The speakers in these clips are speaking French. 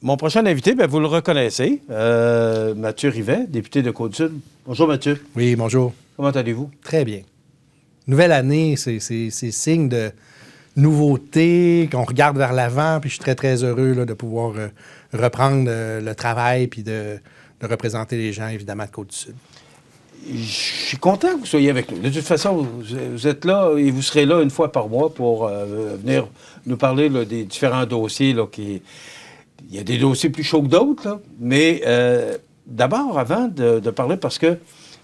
Mon prochain invité, bien, vous le reconnaissez, Mathieu Rivet, député de Côte-du-Sud. Bonjour, Mathieu. Oui, bonjour. Comment allez-vous? Très bien. Nouvelle année, c'est signe de nouveauté, qu'on regarde vers l'avant, puis je suis très, très heureux là, de pouvoir reprendre le travail puis de représenter les gens, évidemment, de Côte-du-Sud. Je suis content que vous soyez avec nous. De toute façon, vous êtes là et vous serez là une fois par mois pour venir nous parler là, des différents dossiers. Là, il y a des dossiers plus chauds que d'autres, là, mais d'abord, avant de parler, parce qu'il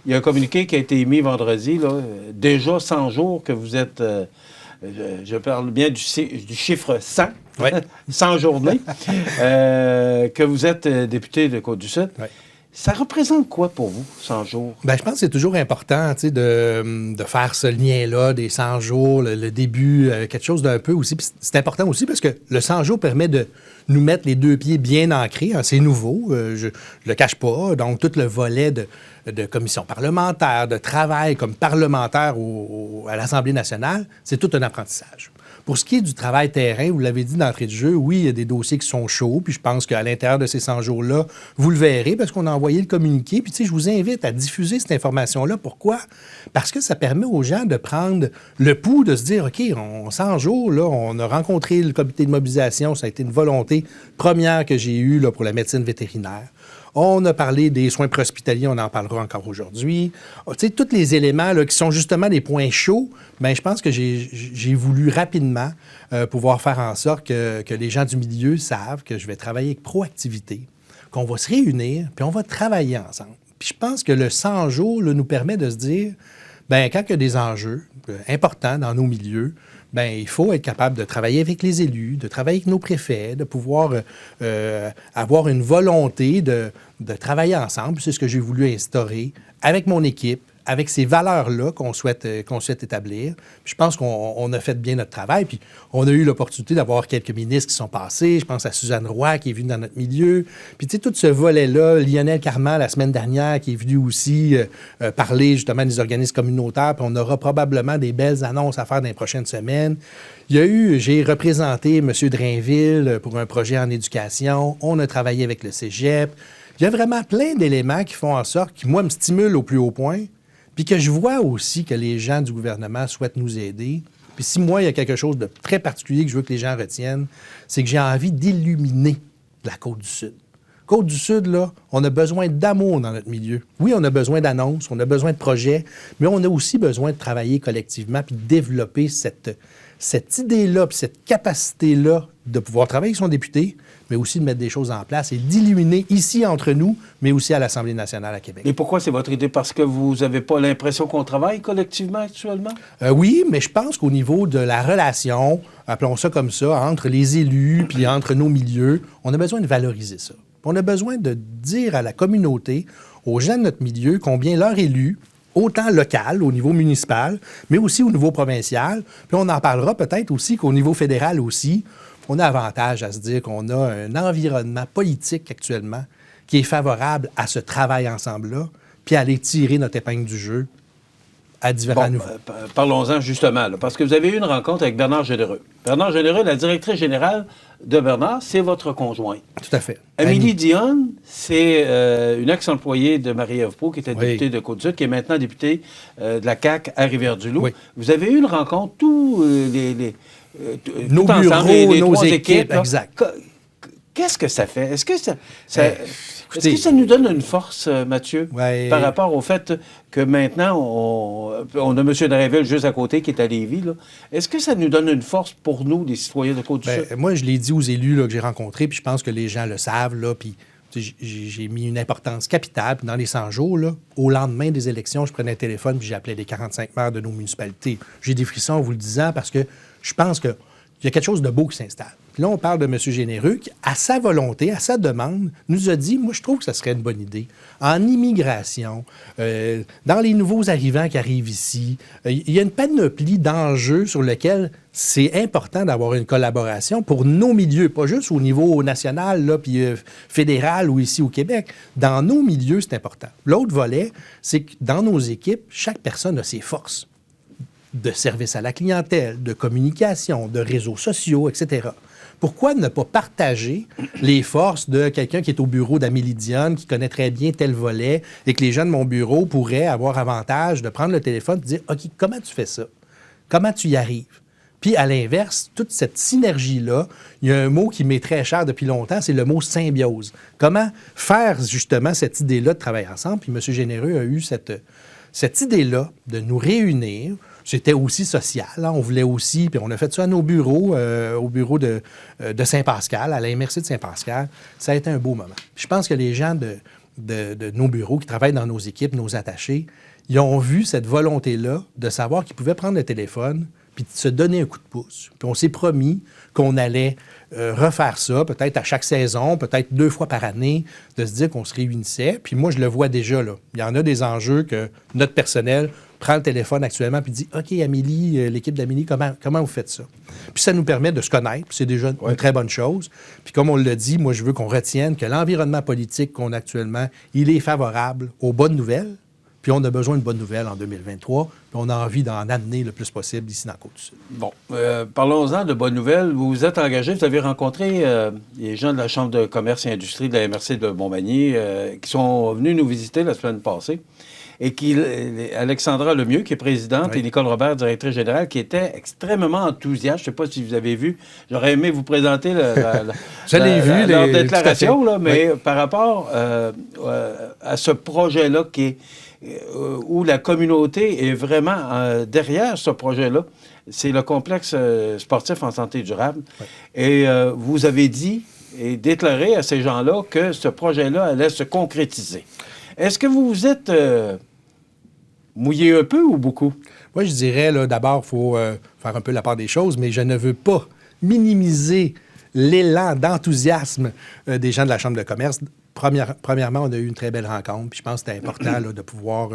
y a un communiqué qui a été émis vendredi, là, déjà 100 jours que vous êtes... je parle bien du chiffre 100, ouais. 100 journées, que vous êtes député de Côte-du-Sud. Ouais. Ça représente quoi pour vous, 100 jours? Bien, je pense que c'est toujours important de faire ce lien-là des 100 jours, le début, quelque chose d'un peu aussi. Puis c'est important aussi parce que le 100 jours permet de nous mettre les deux pieds bien ancrés. Hein, c'est nouveau, je ne le cache pas. Donc, tout le volet de commission parlementaire, de travail comme parlementaire à l'Assemblée nationale, c'est tout un apprentissage. Pour ce qui est du travail terrain, vous l'avez dit d'entrée de jeu, oui, il y a des dossiers qui sont chauds, puis je pense qu'à l'intérieur de ces 100 jours-là, vous le verrez parce qu'on a envoyé le communiqué. Puis, tu sais, je vous invite à diffuser cette information-là. Pourquoi? Parce que ça permet aux gens de prendre le pouls, de se dire, OK, 100 jours, là, on a rencontré le comité de mobilisation, ça a été une volonté première que j'ai eue là, pour la médecine vétérinaire. On a parlé des soins préhospitaliers, on en parlera encore aujourd'hui. Tu sais, tous les éléments là, qui sont justement des points chauds, bien, je pense que j'ai voulu rapidement pouvoir faire en sorte que les gens du milieu savent que je vais travailler avec proactivité, qu'on va se réunir, puis on va travailler ensemble. Puis je pense que le 100 jours là, nous permet de se dire, bien, quand il y a des enjeux importants dans nos milieux, bien, il faut être capable de travailler avec les élus, de travailler avec nos préfets, de pouvoir avoir une volonté de travailler ensemble. C'est ce que j'ai voulu instaurer avec mon équipe, avec ces valeurs-là qu'on souhaite établir. Puis je pense qu'on a fait bien notre travail. Puis on a eu l'opportunité d'avoir quelques ministres qui sont passés. Je pense à Suzanne Roy qui est venue dans notre milieu. Puis tu sais, tout ce volet-là, Lionel Carman la semaine dernière qui est venu aussi parler justement des organismes communautaires. Puis on aura probablement des belles annonces à faire dans les prochaines semaines. J'ai représenté M. Drainville pour un projet en éducation. On a travaillé avec le cégep. Il y a vraiment plein d'éléments qui font en sorte, qui, moi, me stimulent au plus haut point. Puis que je vois aussi que les gens du gouvernement souhaitent nous aider. Puis si moi, il y a quelque chose de très particulier que je veux que les gens retiennent, c'est que j'ai envie d'illuminer la Côte-du-Sud. Côte-du-Sud, là, on a besoin d'amour dans notre milieu. Oui, on a besoin d'annonces, on a besoin de projets, mais on a aussi besoin de travailler collectivement puis de développer cette idée-là puis cette capacité-là de pouvoir travailler avec son député, mais aussi de mettre des choses en place et d'illuminer ici entre nous, mais aussi à l'Assemblée nationale à Québec. Et pourquoi c'est votre idée? Parce que vous n'avez pas l'impression qu'on travaille collectivement actuellement? Oui, mais je pense qu'au niveau de la relation, appelons ça comme ça, entre les élus puis entre nos milieux, on a besoin de valoriser ça. On a besoin de dire à la communauté, aux gens de notre milieu, combien leurs élus, autant local, au niveau municipal, mais aussi au niveau provincial, puis on en parlera peut-être aussi qu'au niveau fédéral aussi, on a avantage à se dire qu'on a un environnement politique actuellement qui est favorable à ce travail ensemble-là, puis à aller tirer notre épingle du jeu à différents niveaux. Parlons-en justement, là, parce que vous avez eu une rencontre avec Bernard Généreux. Bernard Généreux, la directrice générale de Bernard, c'est votre conjoint. Tout à fait. Amélie Dionne, c'est une ex-employée de Marie-Ève Proulx, qui était députée de Côte-du-Sud, qui est maintenant députée de la CAQ à Rivière-du-Loup. Oui. Vous avez eu une rencontre, tous nos tout bureaux, ensemble, les nos trois équipes, exact. Qu'est-ce que ça fait? Est-ce que ça nous donne une force, Mathieu, par rapport au fait que maintenant, on a M. Drainville juste à côté qui est à Lévis, là. Est-ce que ça nous donne une force pour nous, des citoyens de Côte-du-Sud? Moi, je l'ai dit aux élus là, que j'ai rencontrés, puis je pense que les gens le savent, là, puis j'ai mis une importance capitale. Puis dans les 100 jours, là, au lendemain des élections, je prenais un téléphone puis j'appelais les 45 maires de nos municipalités. J'ai des frissons en vous le disant parce que je pense qu'il y a quelque chose de beau qui s'installe. Puis là, on parle de M. Généreux qui, à sa volonté, à sa demande, nous a dit, moi, je trouve que ça serait une bonne idée. En immigration, dans les nouveaux arrivants qui arrivent ici, il y a une panoplie d'enjeux sur lesquels c'est important d'avoir une collaboration pour nos milieux, pas juste au niveau national, là, puis fédéral ou ici au Québec. Dans nos milieux, c'est important. L'autre volet, c'est que dans nos équipes, chaque personne a ses forces de service à la clientèle, de communication, de réseaux sociaux, etc. Pourquoi ne pas partager les forces de quelqu'un qui est au bureau d'Amélie Dionne, qui connaît très bien tel volet, et que les gens de mon bureau pourraient avoir avantage de prendre le téléphone et de dire « OK, comment tu fais ça? Comment tu y arrives? » Puis, à l'inverse, toute cette synergie-là, il y a un mot qui m'est très cher depuis longtemps, c'est le mot symbiose. Comment faire, justement, cette idée-là de travailler ensemble? Puis, M. Généreux a eu cette idée-là de nous réunir. C'était aussi social. Hein? On voulait aussi, puis on a fait ça à nos bureaux, au bureau de Saint-Pascal, à la MRC de Saint-Pascal. Ça a été un beau moment. Puis, je pense que les gens de nos bureaux qui travaillent dans nos équipes, nos attachés, ils ont vu cette volonté-là de savoir qu'ils pouvaient prendre le téléphone puis de se donner un coup de pouce. Puis on s'est promis qu'on allait refaire ça, peut-être à chaque saison, peut-être 2 fois par année, de se dire qu'on se réunissait. Puis moi, je le vois déjà, là. Il y en a des enjeux que notre personnel prend le téléphone actuellement puis dit « OK, Amélie, l'équipe d'Amélie, comment vous faites ça? » Puis ça nous permet de se connaître, puis c'est déjà une très bonne chose. Puis comme on l'a dit, moi, je veux qu'on retienne que l'environnement politique qu'on a actuellement, il est favorable aux bonnes nouvelles. Puis on a besoin de bonnes nouvelles en 2023, puis on a envie d'en amener le plus possible ici dans la Côte-du-Sud. Bon, parlons-en de bonnes nouvelles. Vous vous êtes engagé, vous avez rencontré les gens de la Chambre de commerce et industrie de la MRC de Montmagny qui sont venus nous visiter la semaine passée et Alexandra Lemieux, qui est présidente, et Nicole Robert, directrice générale, qui était extrêmement enthousiaste. Je ne sais pas si vous avez vu. J'aurais aimé vous présenter leur déclaration, là, mais par rapport à ce projet-là où la communauté est vraiment derrière ce projet-là, c'est le complexe sportif en santé durable. Oui. Et vous avez dit et déclaré à ces gens-là que ce projet-là allait se concrétiser. Est-ce que vous vous êtes mouillé un peu ou beaucoup? Moi, je dirais, là, d'abord, il faut faire un peu la part des choses, mais je ne veux pas minimiser l'élan d'enthousiasme des gens de la Chambre de commerce. Premièrement, on a eu une très belle rencontre, puis je pense que c'était important là, de pouvoir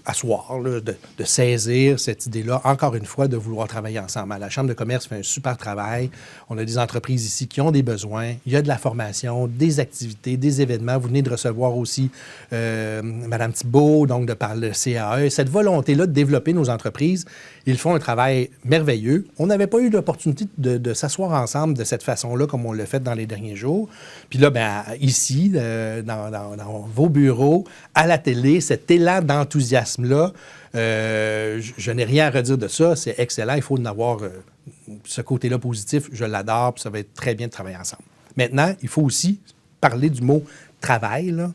asseoir, là, de saisir cette idée-là, encore une fois, de vouloir travailler ensemble. La Chambre de commerce fait un super travail. On a des entreprises ici qui ont des besoins. Il y a de la formation, des activités, des événements. Vous venez de recevoir aussi Mme Thibault, donc de par le CAE. Cette volonté-là de développer nos entreprises, ils font un travail merveilleux. On n'avait pas eu l'opportunité de s'asseoir ensemble de cette façon-là, comme on l'a fait dans les derniers jours. Puis là, bien, ici, dans vos bureaux, à la télé, cet élan d'enthousiasme-là, je n'ai rien à redire de ça. C'est excellent. Il faut en avoir ce côté-là positif. Je l'adore, puis ça va être très bien de travailler ensemble. Maintenant, il faut aussi parler du mot « travail », là.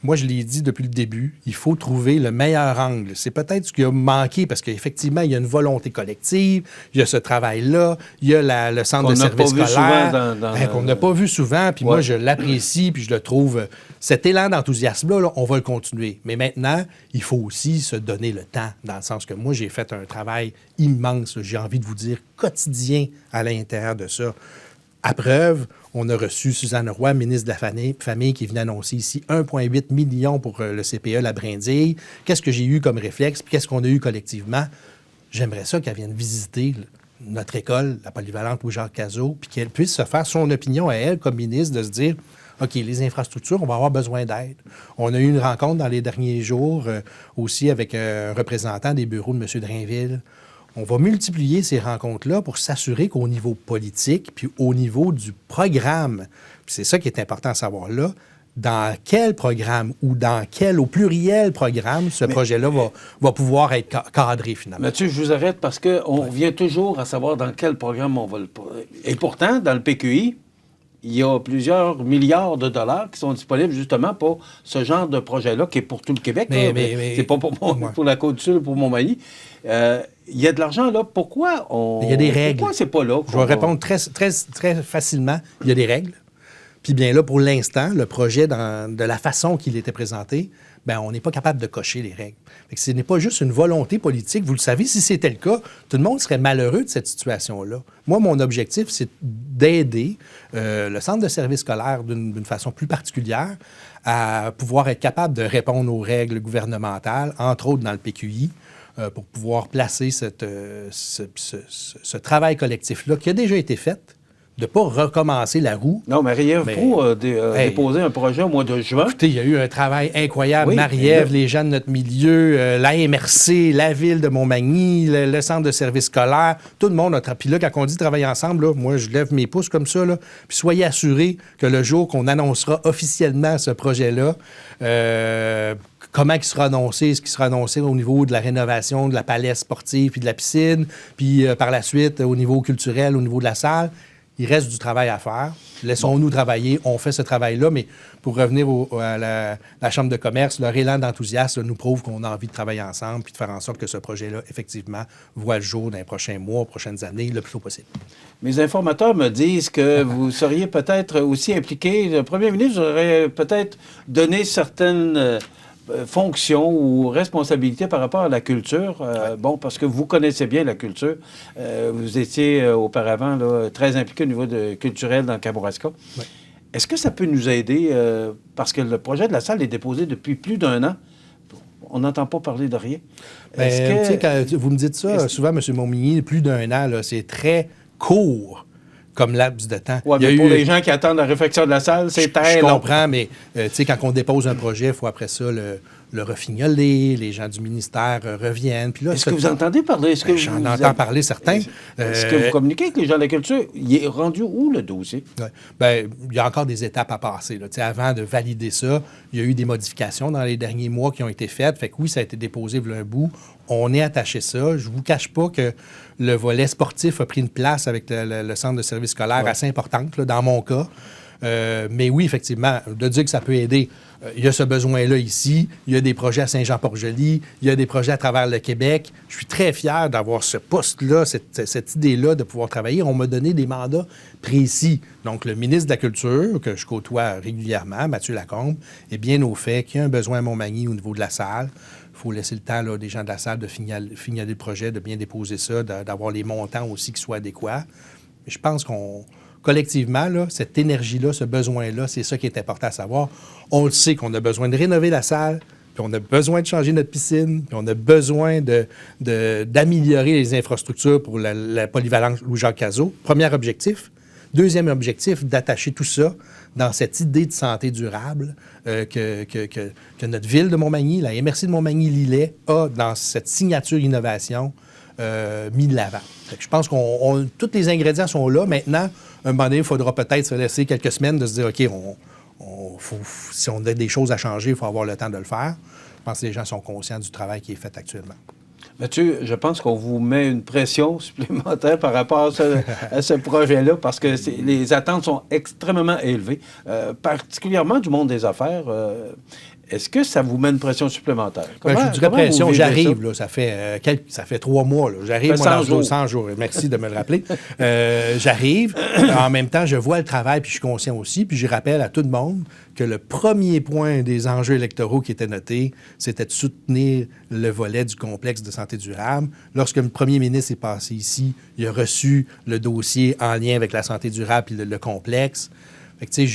Moi, je l'ai dit depuis le début, il faut trouver le meilleur angle. C'est peut-être ce qui a manqué parce qu'effectivement, il y a une volonté collective, il y a ce travail-là, il y a le centre de service scolaire qu'on n'a pas vu souvent, puis moi, je l'apprécie, puis je le trouve... Cet élan d'enthousiasme-là, là, on va le continuer. Mais maintenant, il faut aussi se donner le temps, dans le sens que moi, j'ai fait un travail immense, j'ai envie de vous dire, quotidien à l'intérieur de ça. À preuve, on a reçu Suzanne Roy, ministre de la Famille, qui venait annoncer ici 1,8 million pour le CPE, la Brindille. Qu'est-ce que j'ai eu comme réflexe? Puis qu'est-ce qu'on a eu collectivement? J'aimerais ça qu'elle vienne visiter notre école, la polyvalente Louis-Jacques-Cazot, puis qu'elle puisse se faire son opinion à elle, comme ministre, de se dire, OK, les infrastructures, on va avoir besoin d'aide. On a eu une rencontre dans les derniers jours aussi avec un représentant des bureaux de M. Drainville. On va multiplier ces rencontres-là pour s'assurer qu'au niveau politique, puis au niveau du programme, puis c'est ça qui est important à savoir là, dans quel programme ou dans quel, au pluriel programme, ce projet-là va pouvoir être cadré finalement. Mathieu, je vous arrête parce qu'on revient toujours à savoir dans quel programme on va le... Et pourtant, dans le PQI, il y a plusieurs milliards de dollars qui sont disponibles justement pour ce genre de projet-là, qui est pour tout le Québec. Mais c'est pas pour la Côte-du-Sud, pour Montmagny. Il y a de l'argent là. Pourquoi il y a des règles. Pourquoi c'est pas là? Je vais répondre très, très, très facilement. Il y a des règles. Puis bien là, pour l'instant, le projet, de la façon qu'il était présenté, bien, on n'est pas capable de cocher les règles. Fait que ce n'est pas juste une volonté politique. Vous le savez, si c'était le cas, tout le monde serait malheureux de cette situation-là. Moi, mon objectif, c'est d'aider le centre de service scolaire d'une façon plus particulière à pouvoir être capable de répondre aux règles gouvernementales, entre autres dans le PQI, pour pouvoir placer ce travail collectif-là qui a déjà été fait, de ne pas recommencer la roue. Non, Marie-Ève Proulx a déposé un projet au mois de juin. Écoutez, il y a eu un travail incroyable. Oui, Marie-Ève, les gens de notre milieu, la MRC, la Ville de Montmagny, le Centre de services scolaires, tout le monde a travaillé. Puis là, quand on dit travailler ensemble, là, moi, je lève mes pouces comme ça. Là. Puis soyez assurés que le jour qu'on annoncera officiellement ce projet-là, comment il sera annoncé? Est-ce qu'il sera annoncé au niveau de la rénovation de la palette sportive puis de la piscine, puis par la suite au niveau culturel, au niveau de la salle? Il reste du travail à faire. Laissons-nous travailler. On fait ce travail-là, mais pour revenir à la Chambre de commerce, leur élan d'enthousiasme nous prouve qu'on a envie de travailler ensemble puis de faire en sorte que ce projet-là, effectivement, voit le jour dans les prochains mois, prochaines années, le plus tôt possible. Mes informateurs me disent que vous seriez peut-être aussi impliqué. Le premier ministre aurait peut-être donné certaines fonctions ou responsabilités par rapport à la culture. Bon, parce que vous connaissez bien la culture. Vous étiez auparavant là, très impliqué au niveau culturel dans le Kamouraska. Oui. Est-ce que ça peut nous aider? Parce que le projet de la salle est déposé depuis plus d'1 an. On n'entend pas parler de rien. Quand vous me dites ça, souvent, M. Montmigny, plus d'1 an, là, c'est très court comme laps de temps. Oui, mais pour les gens qui attendent la réfection de la salle, c'est très long. Je comprends, mais quand on dépose un projet, il faut après ça le refignoler, les gens du ministère reviennent. Puis là, est-ce que vous entendez parler? J'en entends parler, certains. Est-ce que vous communiquez avec les gens de la culture? Il est rendu où, le dossier? Ouais. Bien, il y a encore des étapes à passer. Là. Avant de valider ça, il y a eu des modifications dans les derniers mois qui ont été faites. Fait que oui, ça a été déposé voilà un bout. On est attaché ça. Je ne vous cache pas que le volet sportif a pris une place avec le centre de services scolaires assez importante, là, dans mon cas. Mais oui, effectivement, de dire que ça peut aider, il y a ce besoin-là ici, il y a des projets à Saint-Jean-Port-Joli, il y a des projets à travers le Québec. Je suis très fier d'avoir ce poste-là, cette idée-là de pouvoir travailler. On m'a donné des mandats précis. Donc, le ministre de la Culture, que je côtoie régulièrement, Mathieu Lacombe, est bien au fait qu'il y a un besoin à Montmagny au niveau de la salle. Il faut laisser le temps là, des gens de la salle de fignoler le projet, de bien déposer ça, d'avoir les montants aussi qui soient adéquats. Mais je pense collectivement, là, cette énergie-là, ce besoin-là, c'est ça qui est important à savoir. On le sait qu'on a besoin de rénover la salle, puis on a besoin de changer notre piscine, puis on a besoin d'améliorer les infrastructures pour la polyvalente Louis-Jacques Cazot. Premier objectif. Deuxième objectif, d'attacher tout ça dans cette idée de santé durable que notre ville de Montmagny, la MRC de Montmagny-Lillet, a dans cette signature innovation mis de l'avant. Je pense que tous les ingrédients sont là. Maintenant, un moment donné, il faudra peut-être se laisser quelques semaines de se dire, OK, si on a des choses à changer, il faut avoir le temps de le faire. Je pense que les gens sont conscients du travail qui est fait actuellement. Mathieu, je pense qu'on vous met une pression supplémentaire par rapport à ce projet-là parce que les attentes sont extrêmement élevées, particulièrement du monde des affaires. Est-ce que ça vous met une pression supplémentaire? Je dirais pression. J'arrive, là, ça fait 3 mois. Là. J'arrive, moi, dans 100 jours. Merci de me le rappeler. J'arrive. En même temps, je vois le travail, puis je suis conscient aussi. Puis je rappelle à tout le monde que le premier point des enjeux électoraux qui était noté, c'était de soutenir le volet du complexe de santé durable. Lorsque le premier ministre est passé ici, il a reçu le dossier en lien avec la santé durable et le complexe. Fait que, tu sais,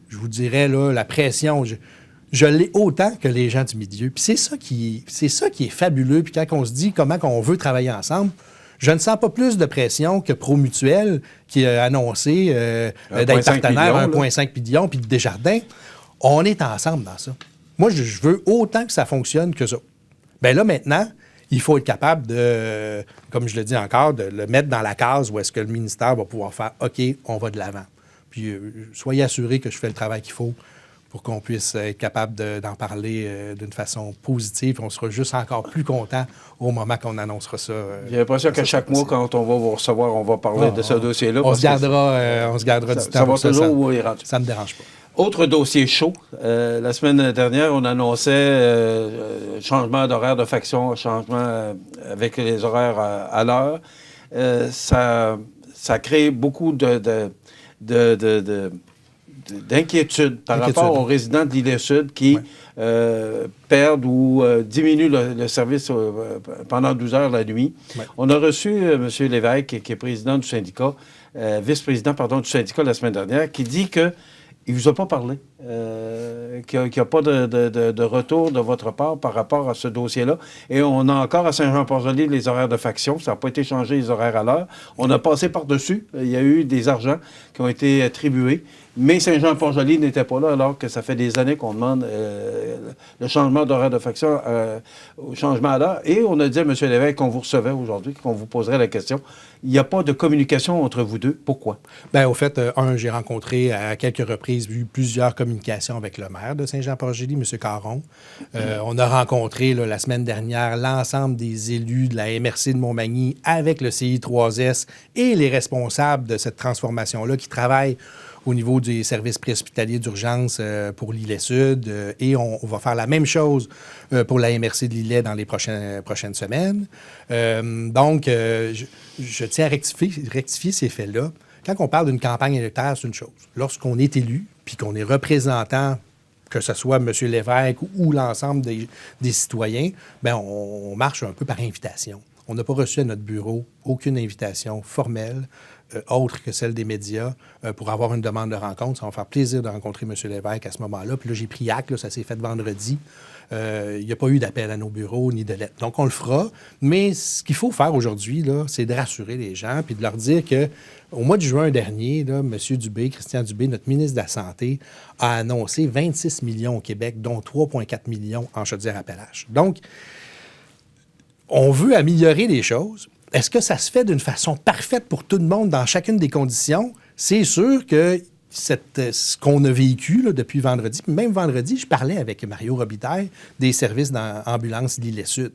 je vous dirais, là, la pression... Je l'ai autant que les gens du milieu. Puis c'est ça qui est fabuleux. Puis quand on se dit comment on veut travailler ensemble, je ne sens pas plus de pression que Promutuel qui a annoncé d'être partenaire à 1,5 million, puis Desjardins. On est ensemble dans ça. Moi, je veux autant que ça fonctionne que ça. Bien là, maintenant, il faut être capable de, comme je le dis encore, de le mettre dans la case où est-ce que le ministère va pouvoir faire « OK, on va de l'avant ». Puis soyez assurés que je fais le travail qu'il faut pour qu'on puisse être capable d'en parler d'une façon positive. On sera juste encore plus content au moment qu'on annoncera ça. J'ai l'impression que chaque mois, quand on va vous recevoir, on va parler de ce dossier-là. On se gardera du temps. Ça va toujours où il rentre. Ça ne me dérange pas. Autre dossier chaud. La semaine dernière, on annonçait changement d'horaire de faction, changement avec les horaires à l'heure. Ça crée beaucoup d'inquiétude par rapport aux résidents de l'Île-Sud qui perdent ou diminuent le service pendant 12 heures la nuit. Ouais. On a reçu M. Lévesque, qui est président du syndicat, vice-président, du syndicat la semaine dernière, qui dit que Il ne vous a pas parlé, qu'il n'y a pas de retour de votre part par rapport à ce dossier-là. Et on a encore à Saint-Jean-Port-Joli les horaires de faction. Ça n'a pas été changé, les horaires à l'heure. On a passé par-dessus. Il y a eu des argents qui ont été attribués. Mais Saint-Jean-Port-Joli n'était pas là, alors que ça fait des années qu'on demande le changement d'horaire de faction au changement à l'heure. Et on a dit à M. Lévesque qu'on vous recevait aujourd'hui, qu'on vous poserait la question. Il n'y a pas de communication entre vous deux. Pourquoi? Bien, au fait, j'ai rencontré à quelques reprises, eu plusieurs communications avec le maire de Saint-Jean-Port-Joli, M. Caron. On a rencontré la semaine dernière l'ensemble des élus de la MRC de Montmagny avec le CI3S et les responsables de cette transformation-là qui travaillent au niveau des services préhospitaliers d'urgence pour l'Îlet-Sud. Et on va faire la même chose pour la MRC de l'Îlet dans les prochaines semaines. Donc, je tiens à rectifier ces faits-là. Quand on parle d'une campagne électorale, c'est une chose. Lorsqu'on est élu, puis qu'on est représentant, que ce soit M. Lévesque ou l'ensemble des citoyens, bien, on marche un peu par invitation. On n'a pas reçu à notre bureau aucune invitation formelle, autre que celle des médias, pour avoir une demande de rencontre. Ça va me faire plaisir de rencontrer M. Lévesque à ce moment-là. Puis là, j'ai pris acte, ça s'est fait vendredi. Il n'y a pas eu d'appel à nos bureaux ni de lettres. Donc, on le fera. Mais ce qu'il faut faire aujourd'hui, c'est de rassurer les gens puis de leur dire qu'au mois de juin dernier, là, M. Dubé, Christian Dubé, notre ministre de la Santé, a annoncé 26 millions au Québec, dont 3,4 millions en Chaudière-Appalaches. Donc, on veut améliorer les choses. Est-ce que ça se fait d'une façon parfaite pour tout le monde dans chacune des conditions? C'est sûr que ce qu'on a vécu là, depuis vendredi, puis même vendredi, je parlais avec Mario Robitaille des services d'ambulance L'Îlet-Sud.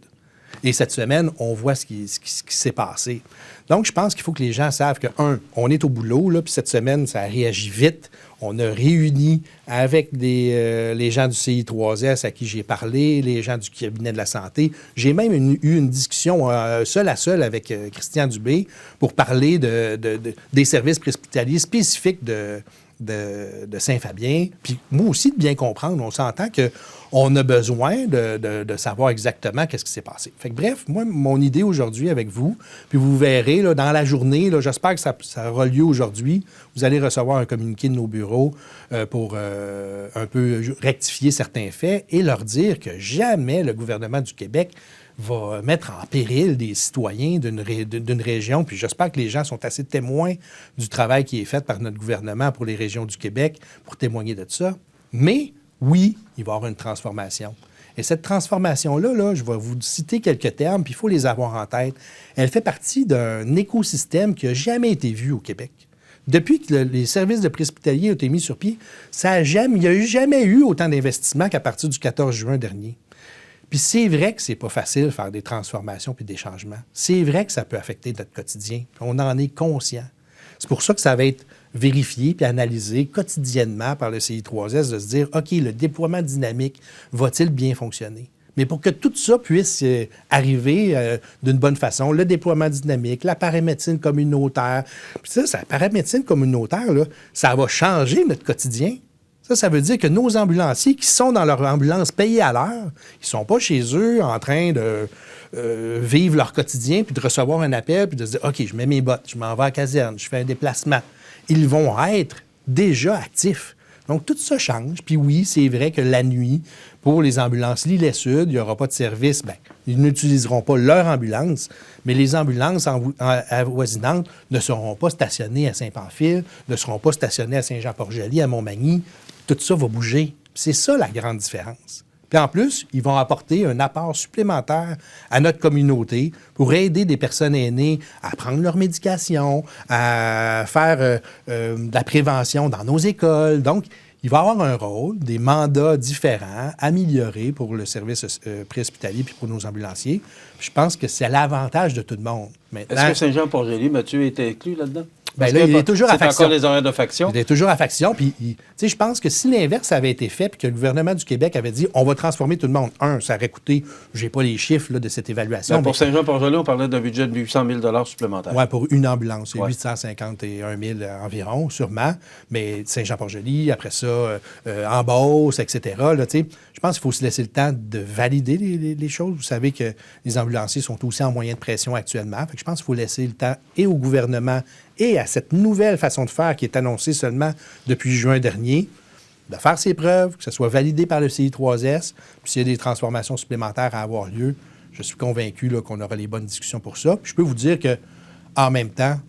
Et cette semaine, on voit ce qui s'est passé. Donc, je pense qu'il faut que les gens savent que, on est au boulot, là, puis cette semaine, ça a réagi vite. On a réuni avec les gens du CI3S à qui j'ai parlé, les gens du cabinet de la santé. J'ai même eu une discussion seul à seul avec Christian Dubé pour parler des services préhospitaliers spécifiques de Saint-Fabien. Puis moi aussi, de bien comprendre, on s'entend qu'on a besoin de savoir exactement qu'est-ce qui s'est passé. Fait que bref, moi, mon idée aujourd'hui avec vous, puis vous verrez, là, dans la journée, là, j'espère que ça aura lieu aujourd'hui, vous allez recevoir un communiqué de nos bureaux pour un peu rectifier certains faits et leur dire que jamais le gouvernement du Québec va mettre en péril des citoyens d'une région. Puis j'espère que les gens sont assez témoins du travail qui est fait par notre gouvernement pour les régions du Québec pour témoigner de ça. Mais oui, il va y avoir une transformation. Et cette transformation-là, je vais vous citer quelques termes, puis il faut les avoir en tête. Elle fait partie d'un écosystème qui n'a jamais été vu au Québec. Depuis que les services de préhospitaliers ont été mis sur pied, il n'y a jamais eu autant d'investissements qu'à partir du 14 juin dernier. Puis c'est vrai que c'est pas facile de faire des transformations puis des changements. C'est vrai que ça peut affecter notre quotidien. On en est conscient. C'est pour ça que ça va être vérifié puis analysé quotidiennement par le CI3S de se dire, OK, le déploiement dynamique va-t-il bien fonctionner? Mais pour que tout ça puisse arriver d'une bonne façon, le déploiement dynamique, la paramédecine communautaire, puis ça, la paramédecine communautaire, là, ça va changer notre quotidien. Ça veut dire que nos ambulanciers qui sont dans leur ambulance payée à l'heure, ils ne sont pas chez eux en train de vivre leur quotidien puis de recevoir un appel puis de se dire, OK, je mets mes bottes, je m'en vais à la caserne, je fais un déplacement. Ils vont être déjà actifs. Donc, tout ça change. Puis oui, c'est vrai que la nuit, pour les ambulances L'Îlet-Sud, il n'y aura pas de service. Bien, ils n'utiliseront pas leur ambulance, mais les ambulances avoisinantes ne seront pas stationnées à Saint-Pamphile, ne seront pas stationnées à Saint-Jean-Port-Joli, à Montmagny. Tout ça va bouger. C'est ça la grande différence. Puis en plus, ils vont apporter un apport supplémentaire à notre communauté pour aider des personnes aînées à prendre leur médication, à faire de la prévention dans nos écoles. Donc, il va y avoir un rôle, des mandats différents, améliorés pour le service préhospitalier puis pour nos ambulanciers. Puis je pense que c'est l'avantage de tout le monde. Maintenant, est-ce que Saint-Jean-Port-Joli, Mathieu, était inclus là-dedans? Bien là, il est toujours à faction. C'est encore les horaires de faction? Il est toujours à faction. Puis, je pense que si l'inverse avait été fait puis que le gouvernement du Québec avait dit on va transformer tout le monde, ça aurait coûté, je n'ai pas les chiffres là, de cette évaluation. Bien, pour Saint-Jean-Port-Joli, on parlait d'un budget de 800 000 supplémentaires. Oui, pour une ambulance. C'est 851 000 environ, sûrement. Mais Saint-Jean-Port-Joli, après ça, en Beauce, etc. Là, je pense qu'il faut se laisser le temps de valider les choses. Vous savez que les ambulanciers sont aussi en moyen de pression actuellement. Fait que je pense qu'il faut laisser le temps et au gouvernement et à cette nouvelle façon de faire qui est annoncée seulement depuis juin dernier, de faire ses preuves, que ce soit validé par le CI3S, puis s'il y a des transformations supplémentaires à avoir lieu, je suis convaincu là, qu'on aura les bonnes discussions pour ça. Puis je peux vous dire que en même temps,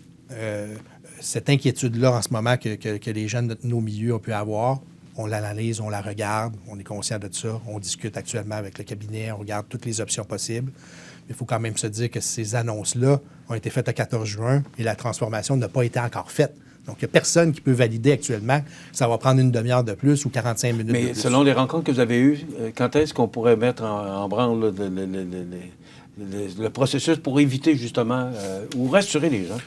cette inquiétude-là en ce moment que les gens de nos milieux ont pu avoir, on l'analyse, on la regarde, on est conscient de ça, on discute actuellement avec le cabinet, on regarde toutes les options possibles. Mais il faut quand même se dire que ces annonces-là ont été faites le 14 juin et la transformation n'a pas été encore faite. Donc, il n'y a personne qui peut valider actuellement que ça va prendre une demi-heure de plus ou 45 minutes de plus. Mais selon les rencontres que vous avez eues, quand est-ce qu'on pourrait mettre en branle là, le processus pour éviter justement ou rassurer les gens?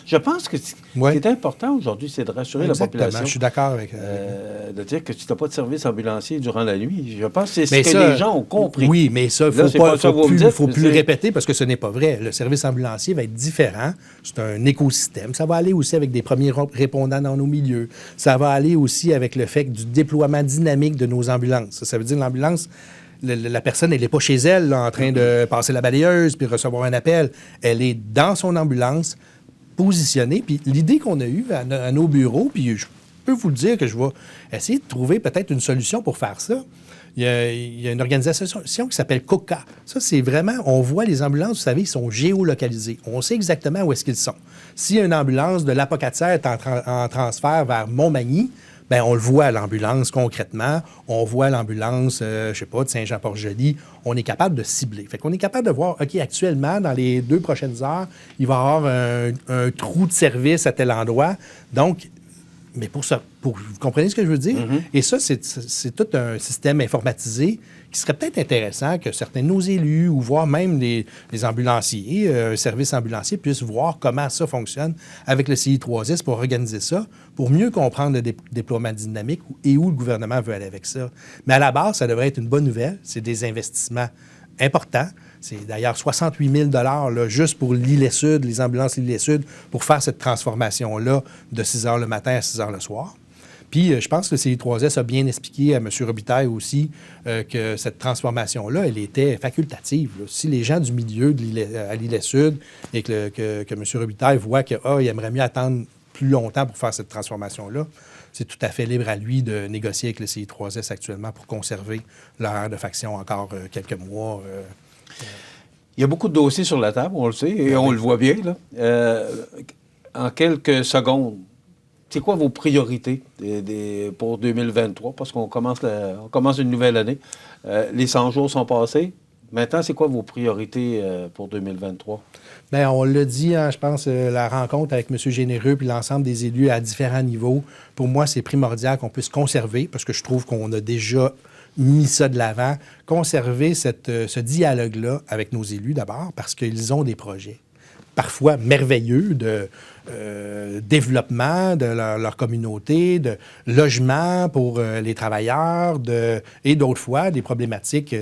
Je pense que ce qui est important aujourd'hui, c'est de rassurer la population. Je suis d'accord avec de dire que si tu n'as pas de service ambulancier durant la nuit, je pense que c'est ce que les gens ont compris. Oui, mais ça, il ne faut plus le répéter parce que ce n'est pas vrai. Le service ambulancier va être différent. C'est un écosystème. Ça va aller aussi avec des premiers répondants dans nos milieux. Ça va aller aussi avec le fait du déploiement dynamique de nos ambulances. Ça veut dire que l'ambulance... La personne, elle n'est pas chez elle, là, en train de passer la balayeuse puis recevoir un appel. Elle est dans son ambulance, positionnée. Puis l'idée qu'on a eue à nos bureaux, puis je peux vous le dire que je vais essayer de trouver peut-être une solution pour faire ça. Il y a une organisation qui s'appelle COCA. Ça, c'est vraiment, on voit les ambulances, vous savez, ils sont géolocalisés. On sait exactement où est-ce qu'ils sont. Si une ambulance de l'Apocatière est en transfert vers Montmagny, bien, on le voit à l'ambulance concrètement. On voit l'ambulance, je sais pas, de Saint-Jean-Port-Joli. On est capable de cibler. Fait qu'on est capable de voir, OK, actuellement, dans les 2 prochaines heures, il va y avoir un trou de service à tel endroit. Donc, mais pour ça, vous comprenez ce que je veux dire? Mm-hmm. Et ça, c'est tout un système informatisé qui serait peut-être intéressant que certains de nos élus ou voire même les ambulanciers, un service ambulancier, puissent voir comment ça fonctionne avec le CI3S pour organiser ça, pour mieux comprendre le déploiement dynamique et où le gouvernement veut aller avec ça. Mais à la base, ça devrait être une bonne nouvelle. C'est des investissements importants. C'est d'ailleurs 68 000 là, juste pour l'Îlet-Sud, les ambulances L'Îlet-Sud, pour faire cette transformation-là de 6 heures le matin à 6 heures le soir. Puis, je pense que le CI3S a bien expliqué à M. Robitaille aussi que cette transformation-là, elle était facultative. Là. Si les gens du milieu à l'Îlet-Sud et que M. Robitaille voit qu'il aimerait mieux attendre plus longtemps pour faire cette transformation-là, c'est tout à fait libre à lui de négocier avec le CI3S actuellement pour conserver l'horaire de faction encore quelques mois. Il y a beaucoup de dossiers sur la table, on le sait, et on le voit bien. Là. En quelques secondes, c'est quoi vos priorités pour 2023? Parce qu'on commence une nouvelle année. Les 100 jours sont passés. Maintenant, c'est quoi vos priorités pour 2023? Bien, on l'a dit, hein, je pense, la rencontre avec M. Généreux puis l'ensemble des élus à différents niveaux, pour moi, c'est primordial qu'on puisse conserver, parce que je trouve qu'on a déjà mis ça de l'avant, conserver ce dialogue-là avec nos élus d'abord, parce qu'ils ont des projets parfois merveilleux de développement de leur communauté, de logement pour les travailleurs, et d'autres fois, des problématiques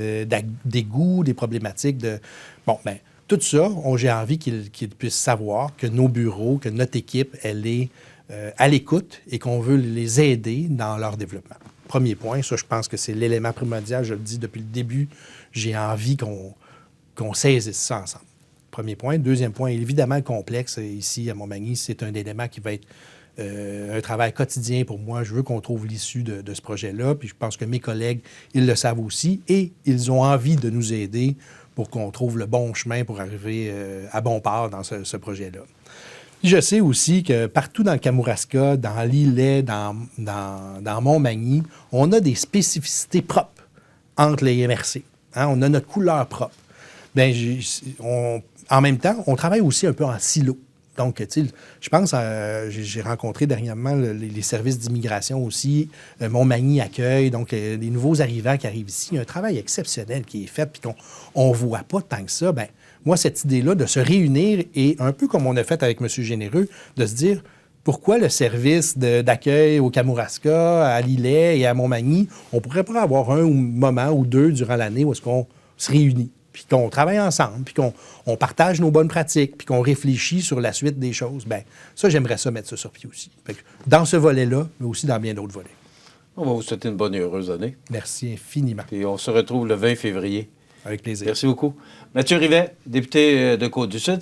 d'égout, des problématiques de... Bon, bien, tout ça, j'ai envie qu'ils puissent savoir que nos bureaux, que notre équipe, elle est à l'écoute et qu'on veut les aider dans leur développement. Premier point, ça, je pense que c'est l'élément primordial, je le dis depuis le début, j'ai envie qu'on saisisse ça ensemble. Premier point. Deuxième point, évidemment, complexe ici à Montmagny, c'est un élément qui va être un travail quotidien pour moi. Je veux qu'on trouve l'issue de ce projet-là, puis je pense que mes collègues, ils le savent aussi, et ils ont envie de nous aider pour qu'on trouve le bon chemin pour arriver à bon port dans ce projet-là. Je sais aussi que partout dans le Kamouraska, dans l'Îlet, dans Montmagny, on a des spécificités propres entre les MRC. Hein? On a notre couleur propre. Bien, en même temps, on travaille aussi un peu en silo. Donc, tu sais, je pense, j'ai rencontré dernièrement les services d'immigration aussi, Montmagny accueille, donc les nouveaux arrivants qui arrivent ici. Il y a un travail exceptionnel qui est fait, puis qu'on ne voit pas tant que ça. Bien, moi, cette idée-là de se réunir et un peu comme on a fait avec M. Généreux, de se dire pourquoi le service d'accueil au Kamouraska, à l'Îlet et à Montmagny, on ne pourrait pas avoir un moment ou deux durant l'année où est-ce qu'on se réunit, puis qu'on travaille ensemble, puis qu'on partage nos bonnes pratiques, puis qu'on réfléchit sur la suite des choses. Bien, ça, j'aimerais ça mettre ça sur pied aussi. Fait que dans ce volet-là, mais aussi dans bien d'autres volets. On va vous souhaiter une bonne et heureuse année. Merci infiniment. Et on se retrouve le 20 février. Avec plaisir. Merci beaucoup. Mathieu Rivet, député de Côte-du-Sud.